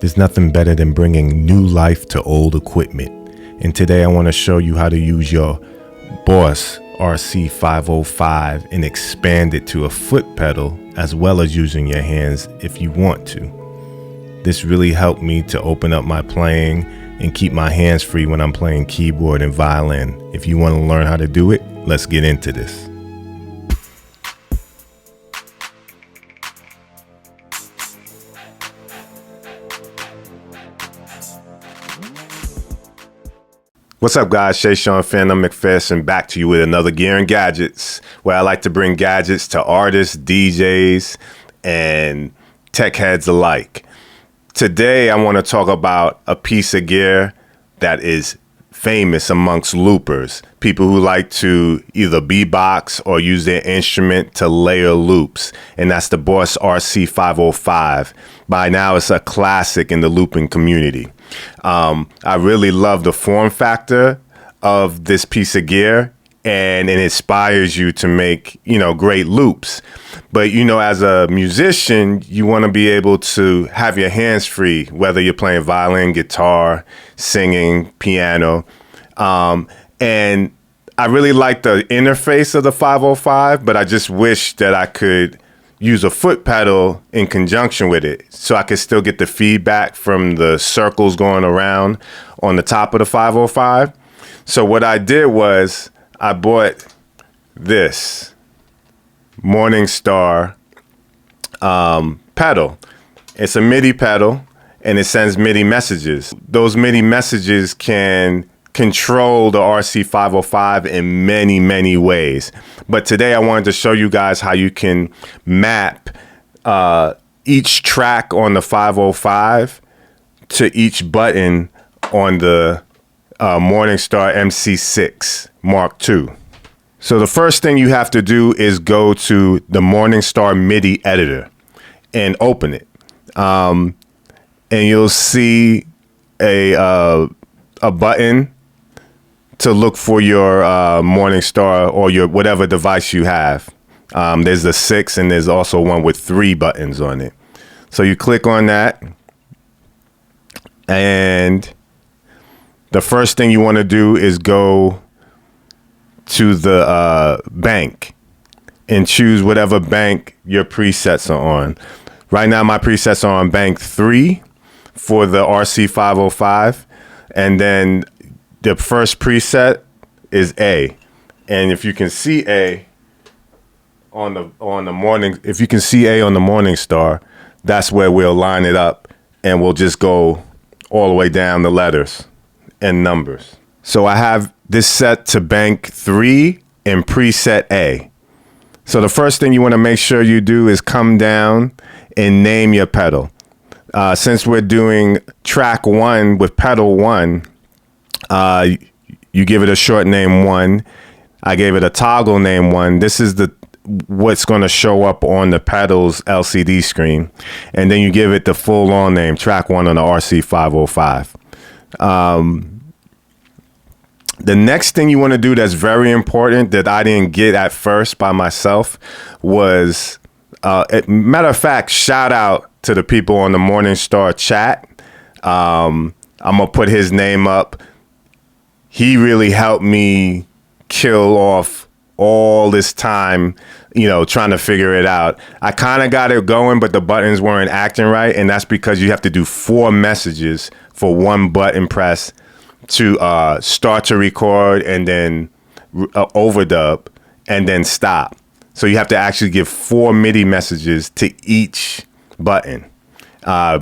There's nothing better than bringing new life to old equipment. And today I want to show you how to use your Boss RC-505 and expand it to a foot pedal, as well as using your hands if you want to. This really helped me to open up my playing and keep my hands free when I'm playing keyboard and violin. If you want to learn how to do it, let's get into this. What's up, guys? PhearNone McPherson back to you with another Gear and Gadgets, where I like to bring gadgets to artists, DJs, and tech heads alike. Today, I want to talk about a piece of gear that is famous amongst loopers, people who like to either beatbox or use their instrument to layer loops, and that's the Boss RC-505. By now, it's a classic in the looping community. I really love the form factor of this piece of gear, and it inspires you to make, great loops. But, as a musician, you want to be able to have your hands free, whether you're playing violin, guitar, singing, piano. And I really like the interface of the 505, but I just wish that I could use a foot pedal in conjunction with it so I could still get the feedback from the circles going around on the top of the 505. So what I did was I bought this Morningstar pedal. It's a MIDI pedal and it sends MIDI messages. Those MIDI messages can control the RC-505 in many, many ways. But today I wanted to show you guys how you can map each track on the 505 to each button on the Morningstar MC6 Mkii. So the first thing you have to do is go to the Morningstar MIDI editor and open it. And you'll see a button to look for your Morningstar or your whatever device you have. There's the 6 and there's also one with 3 buttons on it. So you click on that, and the first thing you want to do is go to the bank and choose whatever bank your presets are on. Right now my presets are on bank 3 for the RC-505, and then the first preset is A. And if you can see A on the Morningstar, that's where we'll line it up, and we'll just go all the way down the letters and numbers. So I have this set to bank 3 and preset A. So the first thing you want to make sure you do is come down and name your pedal. Since we're doing track 1 with pedal 1, you give it a short name 1. I gave it a toggle name 1. This is what's going to show up on the pedals LCD screen. And then you give it the full on name, track 1 on the RC-505. The next thing you want to do that's very important that I didn't get at first by myself was, matter of fact, shout out to the people on the Morningstar chat. I'm going to put his name up. He really helped me kill off all this time, trying to figure it out. I kind of got it going, but the buttons weren't acting right. And that's because you have to do 4 messages for 1 button press to start to record and then overdub and then stop. So you have to actually give 4 MIDI messages to each button.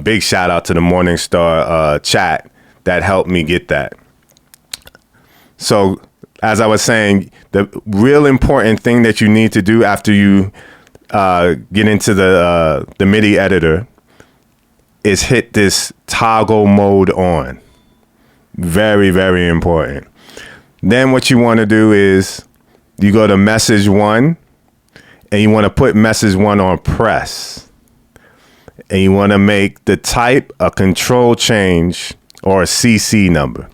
Big shout out to the Morningstar chat that helped me get that. So as I was saying, the real important thing that you need to do after you get into the MIDI editor is hit this toggle mode on. Very, very important. Then what you want to do is you go to message 1 and you want to put message 1 on press. And you want to make the type a control change or a CC number.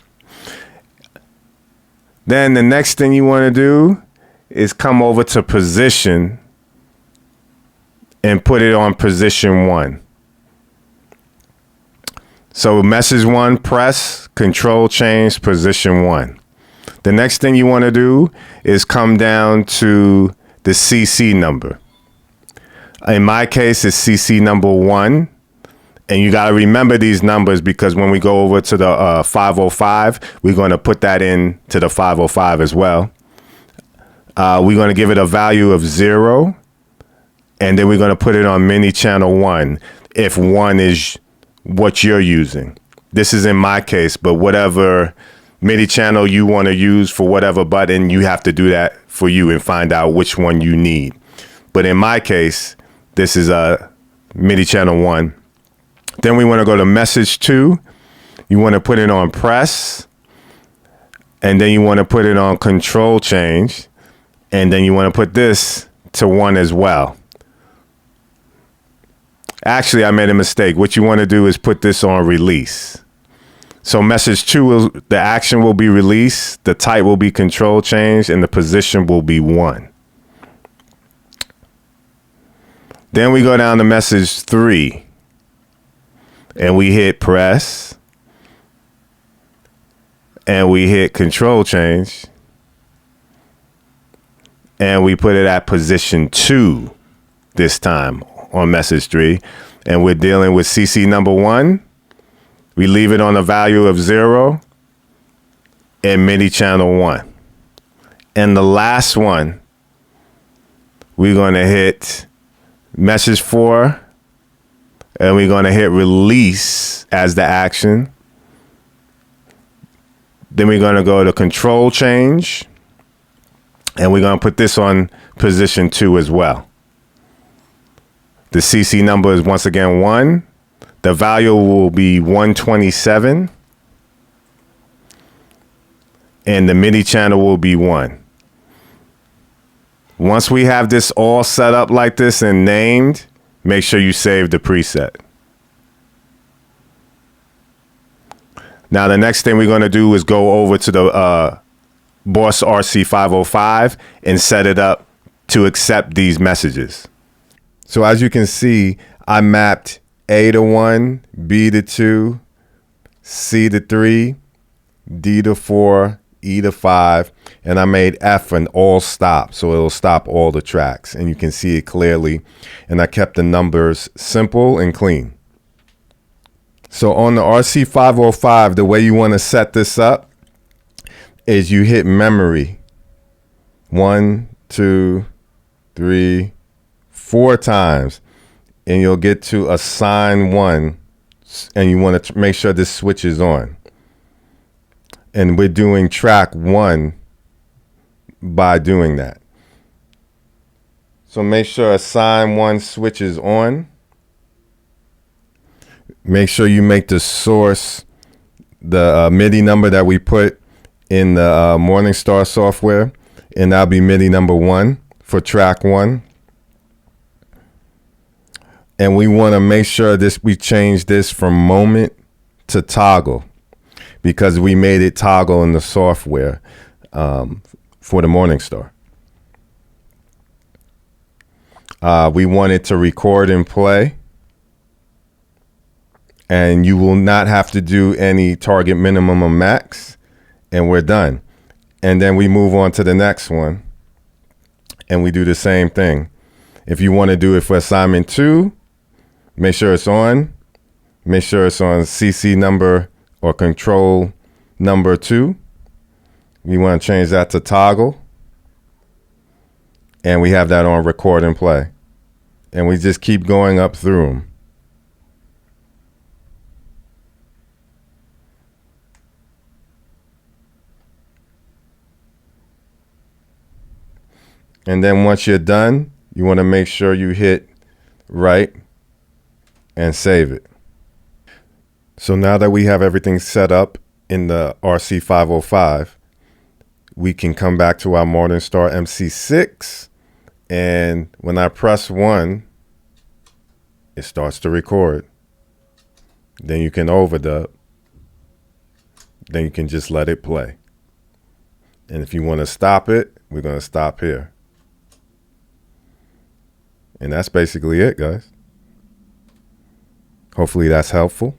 Then the next thing you want to do is come over to position and put it on position 1. So message 1, press control change position 1. The next thing you want to do is come down to the CC number. In my case, it's CC number 1. And you got to remember these numbers because when we go over to the 505, we're going to put that in to the 505 as well. We're going to give it a value of 0. And then we're going to put it on mini channel 1 if 1 is what you're using. This is in my case, but whatever MIDI channel you want to use for whatever button, you have to do that for you and find out which one you need. But in my case, this is a MIDI channel 1. Then we want to go to message 2. You want to put it on press. And then you want to put it on control change. And then you want to put this to 1 as well. Actually, I made a mistake. What you want to do is put this on release. So message 2, the action will be release, the type will be control change, and the position will be 1. Then we go down to message 3. And we hit press. And we hit control change. And we put it at position 2 this time on message 3. And we're dealing with CC number 1. We leave it on a value of 0 and MIDI channel 1. And the last one, we're going to hit message 4. And we're going to hit release as the action. Then we're going to go to control change. And we're going to put this on position 2 as well. The CC number is once again 1. The value will be 127. And the MIDI channel will be 1. Once we have this all set up like this and named, make sure you save the preset. Now, the next thing we're going to do is go over to the Boss RC-505 and set it up to accept these messages. So as you can see, I mapped A to 1, B to 2, C to 3, D to 4, E to 5, and I made F an all stop, so it'll stop all the tracks, and you can see it clearly. And I kept the numbers simple and clean. So on the RC-505, the way you want to set this up is you hit memory 1, 2, 3, 4 times, and you'll get to assign 1, and you want to make sure this switch is on. And we're doing track 1 by doing that. So make sure assign 1 switch is on. Make sure you make the source the MIDI number that we put in the Morningstar software, and that'll be MIDI number 1 for track 1. And we want to make sure we change this from moment to toggle, because we made it toggle in the software for the Morningstar. We want it to record and play. And you will not have to do any target minimum or max. And we're done. And then we move on to the next one. And we do the same thing. If you want to do it for assignment 2, make sure it's on. Make sure it's on CC number or control number 2. We want to change that to toggle. And we have that on record and play. And we just keep going up through them. And then once you're done, you want to make sure you hit right and save it. So now that we have everything set up in the RC-505, we can come back to our Morningstar MC6. And when I press 1, it starts to record. Then you can overdub. Then you can just let it play. And if you want to stop it, we're going to stop here. And that's basically it, guys. Hopefully that's helpful.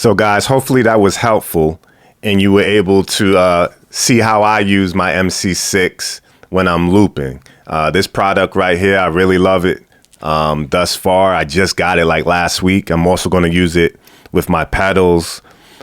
So guys, hopefully that was helpful and you were able to see how I use my MC6 when I'm looping. This product right here, I really love it. Thus far, I just got it like last week. I'm also going to use it with my pedals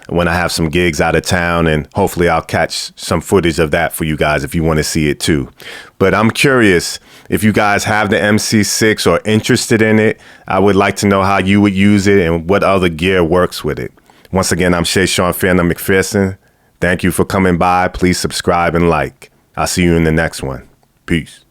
when I have some gigs out of town, and hopefully I'll catch some footage of that for you guys if you want to see it too. But I'm curious if you guys have the MC6 or interested in it. I would like to know how you would use it and what other gear works with it. Once again, I'm Sean PhearNone McPherson. Thank you for coming by. Please subscribe and like. I'll see you in the next one. Peace.